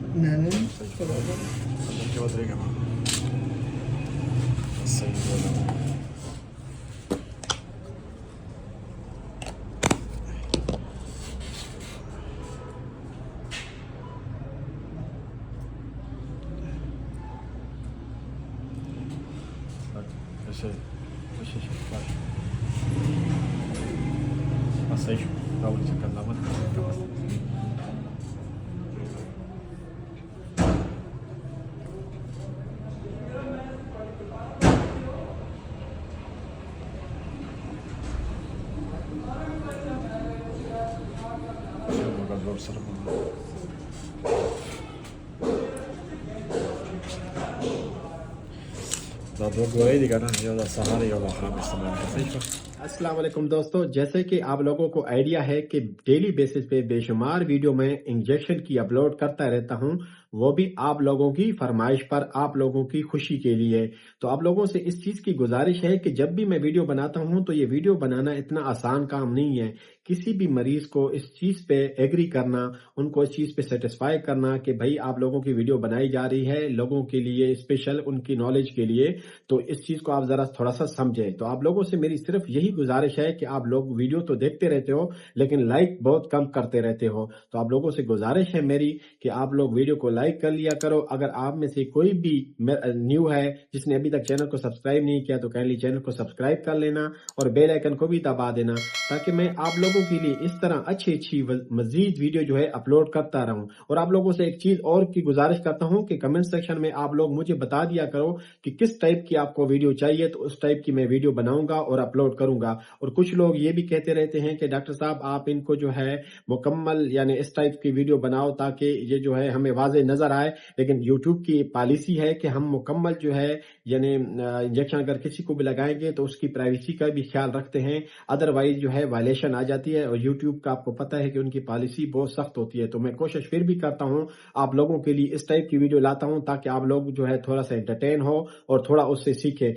नहीं क्या बदलेगा सही बोला ऐसे ऐसे passeio da ulica Kanlaman. Da dogo aí, diga, eu da Sahara e eu lá Hamis também. अस्सलाम वालेकुम दोस्तों, जैसे कि आप लोगों को आइडिया है कि डेली बेसिस पे बेशुमार वीडियो में इंजेक्शन की अपलोड करता रहता हूं, वो भी आप लोगों की फरमाइश पर, आप लोगों की खुशी के लिए। तो आप लोगों से इस चीज की गुजारिश है कि जब भी मैं वीडियो बनाता हूं तो ये वीडियो बनाना इतना आसान काम नहीं है। किसी भी मरीज को इस चीज पे एग्री करना, उनको इस चीज पे सेटिस्फाई करना कि भाई आप लोगों की वीडियो बनाई जा रही है लोगों के लिए, स्पेशल उनकी नॉलेज के लिए, तो इस चीज को आप जरा थोड़ा सा समझें। तो आप लोगों से मेरी सिर्फ यही गुजारिश है कि आप लोग वीडियो तो देखते रहते हो लेकिन लाइक बहुत कम करते रहते हो। तो आप लोगों से गुजारिश है मेरी कि आप लोग वीडियो को लाइक कर लिया करो। अगर आप में से कोई भी न्यू है जिसने अभी तक चैनल को सब्सक्राइब नहीं किया तो काइंडली चैनल को सब्सक्राइब कर लेना और बेल आइकन को भी दबा देना, ताकि मैं आप लोगों के लिए इस तरह अच्छी अच्छी मजीद वीडियो जो है अपलोड करता रहूं। और आप लोगों से एक चीज और की गुजारिश करता हूं कि कमेंट सेक्शन में आप लोग मुझे बता दिया करो कि किस टाइप की आपको वीडियो चाहिए, तो उस टाइप की मैं वीडियो बनाऊंगा और अपलोड करूंगा। और कुछ लोग ये भी कहते रहते हैं कि डॉक्टर साहब आप इनको जो है मुकम्मल यानी इस टाइप की वीडियो बनाओ ताकि ये जो है हमें वाज़ेह नजर आए। लेकिन यूट्यूब की पॉलिसी है कि हम मुकम्मल जो है यानी इंजेक्शन अगर किसी को भी लगाएंगे तो उसकी प्राइवेसी का भी ख्याल रखते हैं, अदरवाइज जो है वायलेशन आ जाती है। और यूट्यूब का आपको पता है कि उनकी पॉलिसी बहुत सख्त होती है। तो मैं कोशिश फिर भी करता हूँ आप लोगों के लिए इस टाइप की वीडियो लाता हूँ ताकि आप लोग जो है थोड़ा सा एंटरटेन हो और थोड़ा उससे सीखे।